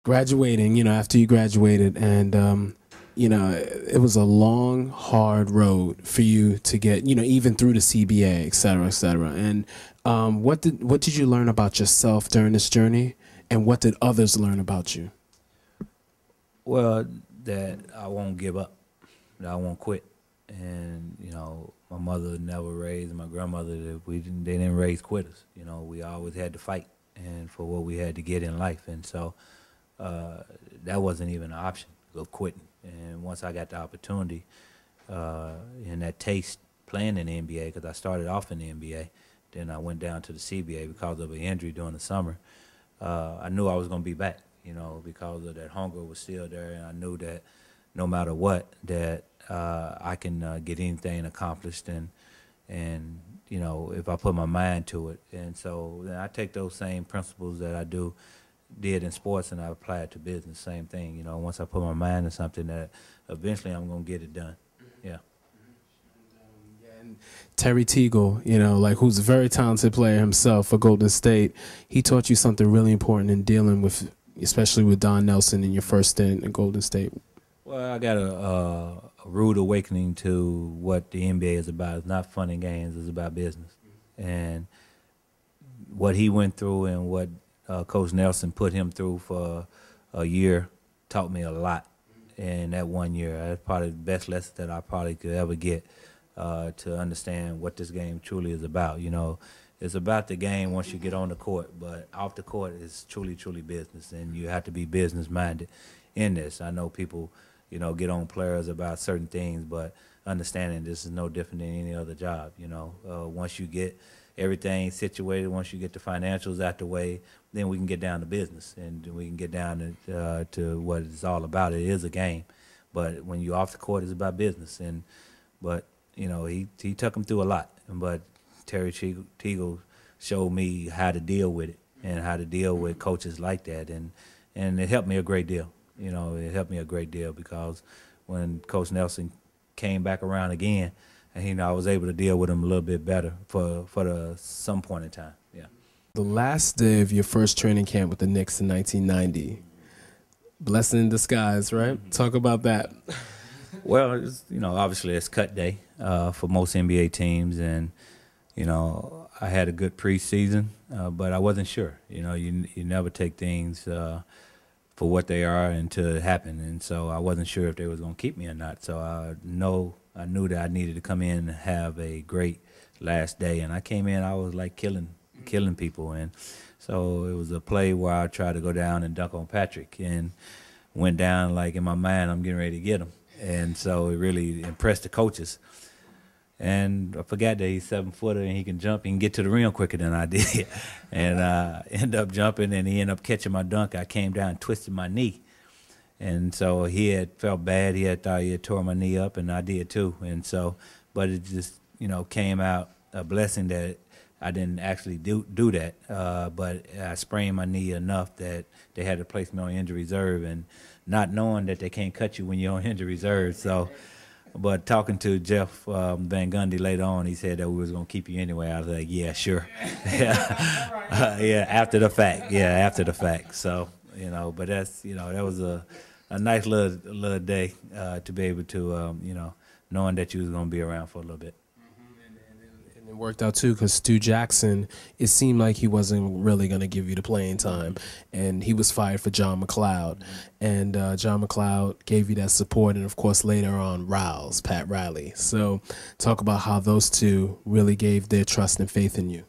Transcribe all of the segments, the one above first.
graduating, after you graduated, and it was a long, hard road for you to get, even through the CBA, et cetera, et cetera. And what did you learn about yourself during this journey, and what did others learn about you? Well, that I won't give up, that I won't quit, and my mother never raised, my grandmother, they didn't raise quitters. We always had to fight and for what we had to get in life, and so that wasn't even an option of quitting. And once I got the opportunity and that taste playing in the NBA, because I started off in the NBA, then I went down to the CBA because of an injury during the summer. I knew I was going to be back, because of that hunger was still there, and I knew that no matter what, that I can get anything accomplished, and if I put my mind to it. And so then I take those same principles that I did in sports, and I apply it to business. Same thing, once I put my mind to something, that eventually I'm gonna get it done. Yeah. And Terry Teagle, who's a very talented player himself for Golden State, he taught you something really important in dealing with, especially with Don Nelson in your first stint in Golden State. Well, I got a rude awakening to what the NBA is about. It's not fun and games. It's about business. And what he went through and what Coach Nelson put him through for a year taught me a lot. And that 1 year, that's probably the best lesson that I probably could ever get to understand what this game truly is about. It's about the game once you get on the court, but off the court, it's truly, truly business, and you have to be business-minded in this. I know people, get on players about certain things, but understanding this is no different than any other job. Once you get everything situated, once you get the financials out the way, then we can get down to business, and we can get down to what it's all about. It is a game, but when you're off the court, it's about business. But he took him through a lot, but Terry Teagle showed me how to deal with it and how to deal with coaches like that, and it helped me a great deal. It helped me a great deal because when Coach Nelson came back around again, and I was able to deal with him a little bit better for some point in time. Yeah. The last day of your first training camp with the Knicks in 1990, blessing in disguise, right? Mm-hmm. Talk about that. Well, obviously it's cut day for most NBA teams, and I had a good preseason, but I wasn't sure. You never take things for what they are until it happened, and so I wasn't sure if they was gonna keep me or not. So I knew that I needed to come in and have a great last day, and I came in, I was like killing people, and so it was a play where I tried to go down and dunk on Patrick, and went down like in my mind I'm getting ready to get him, and so it really impressed the coaches. And I forgot that he's 7-footer and he can jump. He can get to the rim quicker than I did. And end up jumping, and he ended up catching my dunk. I came down and twisted my knee. And so he had felt bad. He had thought he had tore my knee up, and I did too. And so, but it just, came out a blessing that I didn't actually do that. But I sprained my knee enough that they had to place me on injury reserve, and not knowing that they can't cut you when you're on injury reserve. So. But talking to Jeff Van Gundy later on, he said that we was going to keep you anyway. I was like, yeah, sure. Yeah, after the fact. Yeah, after the fact. So, but that's, that was a nice little day to be able to, knowing that you was going to be around for a little bit. And it worked out, too, because Stu Jackson, it seemed like he wasn't really going to give you the playing time, and he was fired for John MacLeod. And John MacLeod gave you that support, and, of course, later on, Pat Riley. So talk about how those two really gave their trust and faith in you.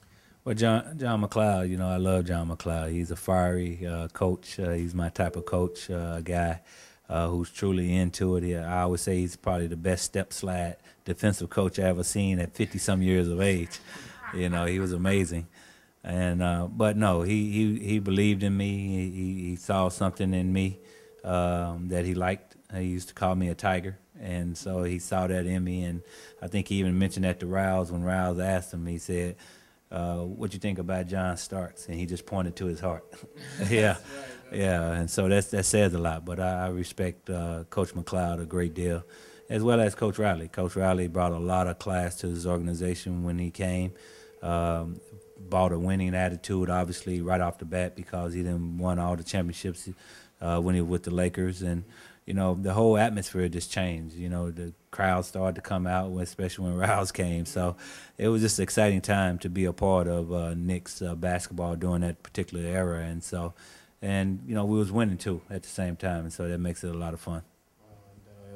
Well, John MacLeod, I love John MacLeod. He's a fiery coach. He's my type of coach, guy who's truly into it. I always say he's probably the best step slide defensive coach I ever seen at 50-some years of age. He was amazing. And but no, he believed in me. He saw something in me that he liked. He used to call me a tiger, and so he saw that in me. And I think he even mentioned that to Riles when Riles asked him. He said, "What you think about John Starks?" And he just pointed to his heart. Yeah, yeah. And so that says a lot. But I respect Coach MacLeod a great deal, as well as Coach Riley. Coach Riley brought a lot of class to his organization when he came. Brought a winning attitude, obviously, right off the bat because he didn't won all the championships when he was with the Lakers, and you know, the whole atmosphere just changed. You know, the crowd started to come out, especially when Rouse came. So it was just an exciting time to be a part of Knicks basketball during that particular era. And so, and you know, we was winning too at the same time, and so that makes it a lot of fun.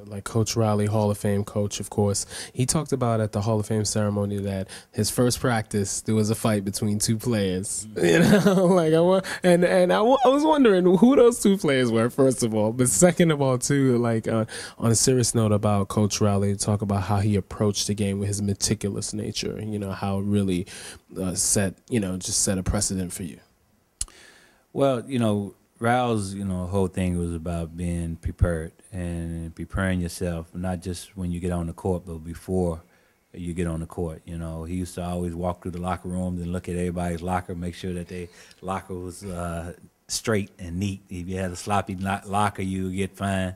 Like Coach Riley, Hall of Fame coach, of course, he talked about at the Hall of Fame ceremony that his first practice there was a fight between two players. You know, like I was wondering who those two players were, first of all, but second of all, too, like on a serious note about Coach Riley, talk about how he approached the game with his meticulous nature. You know, how it really just set a precedent for you. Well, you know, Raul's, you know, whole thing was about being prepared and preparing yourself, not just when you get on the court, but before you get on the court. You know, he used to always walk through the locker rooms and look at everybody's locker, make sure that their locker was straight and neat. If you had a sloppy locker, you would get fined.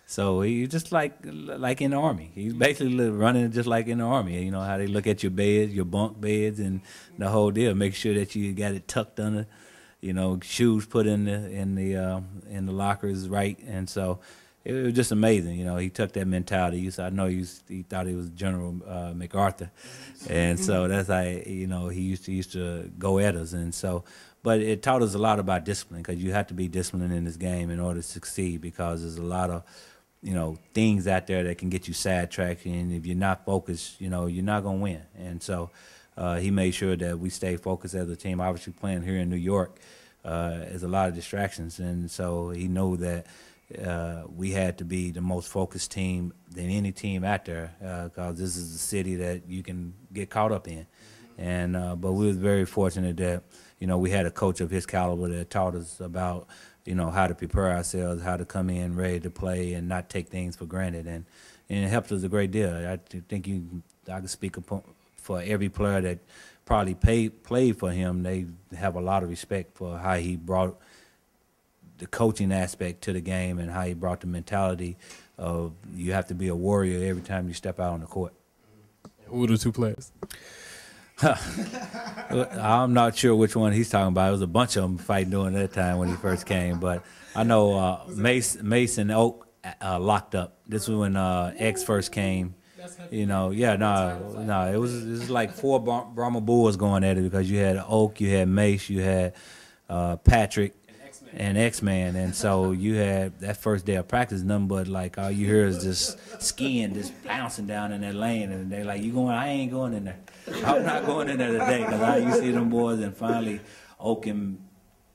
So he just like in the Army. He's basically running just like in the Army. You know how they look at your beds, your bunk beds, and the whole deal. Make sure that you got it tucked under. You know, shoes put in the lockers right, and so it was just amazing. You know, he took that mentality. I know he thought he was General MacArthur, and so that's how, you know, he used to go at us, and so. But it taught us a lot about discipline, because you have to be disciplined in this game in order to succeed, because there's a lot of, you know, things out there that can get you sidetracked, and if you're not focused, you know, you're not gonna win, and so. He made sure that we stay focused as a team. Obviously, playing here in New York is a lot of distractions, and so he knew that we had to be the most focused team than any team out there, because this is the city that you can get caught up in. And but we was very fortunate that, you know, we had a coach of his caliber that taught us about, you know, how to prepare ourselves, how to come in ready to play, and not take things for granted. And it helped us a great deal. I think I can speak for every player that probably played for him. They have a lot of respect for how he brought the coaching aspect to the game, and how he brought the mentality of you have to be a warrior every time you step out on the court. Who were the two players? I'm not sure which one he's talking about. It was a bunch of them fighting during that time when he first came, but I know Mace and Oak locked up. This was when X first came. You know, yeah, no, it was like four Brahma Bulls going at it, because you had Oak, you had Mace, you had Patrick, and X-Man, and so you had that first day of practice, nothing but like all you hear is just skiing, just bouncing down in that lane, and they're like, "You going? I ain't going in there. I'm not going in there today," because you see them boys, and finally Oak and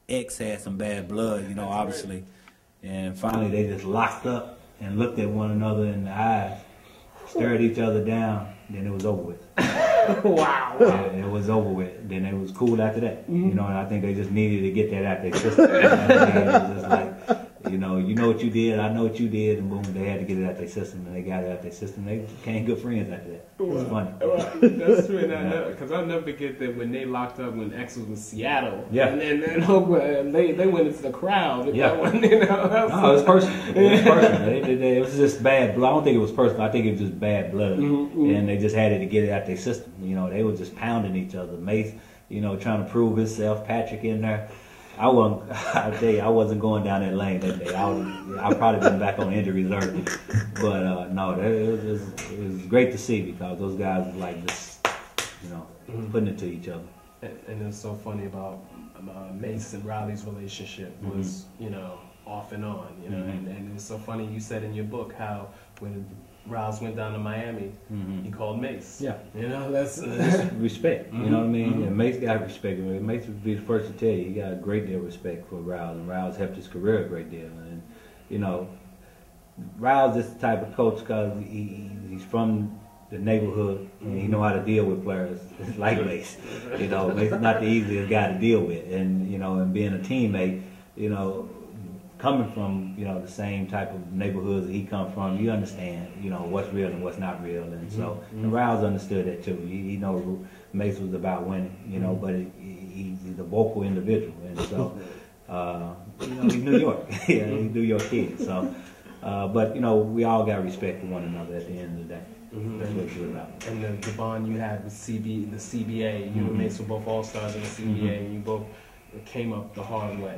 X had some bad blood, you know, obviously, and finally they just locked up and looked at one another in the eyes. Stared each other down, then it was over with. Wow. It was over with. Then it was cool after that. You know, and I think they just needed to get that out their system. You know what I mean? It was just like, you know what you did, I know what you did, and boom, they had to get it out their system, and they got it out their system. They became good friends after that. It was funny. That's true, because I'll never forget that when they locked up when X was in Seattle. Yeah. And then they went into the crowd. Yeah. No, it was personal. It was personal. It was just bad blood. I don't think it was personal. I think it was just bad blood. And they just had to get it out their system. You know, they were just pounding each other. Mace, you know, trying to prove himself. Patrick in there. I tell you, I wasn't going down that lane that day. I'd probably been back on injury reserve. But no, it was great to see, because those guys were like just, you know, putting it to each other. And it's so funny about Mace and Riley's relationship was, you know, off and on, you know, and it's so funny you said in your book how when Riles went down to Miami, he called Mace. Yeah. You know, that's respect. You know what I mean? And Mace got respect. Mace would be the first to tell you he got a great deal of respect for Riles, and Riles helped his career a great deal. And, you know, Riles is the type of coach, because he's from the neighborhood, and he know how to deal with players like Mace. You know, Mace is not the easiest guy to deal with. And, you know, and being a teammate, you know, coming from, you know, the same type of neighborhoods that he come from, you understand, you know, what's real and what's not real. And so, and Riles understood that too. He know Mace was about winning, you know, but he's a vocal individual. And so, you know, he's New York. Yeah, he's New York kid. So, but, you know, we all got respect for one another at the end of the day. That's what it's about. And the bond you had with the CBA, you and Mace were both all-stars in the CBA, and you both came up the hard way.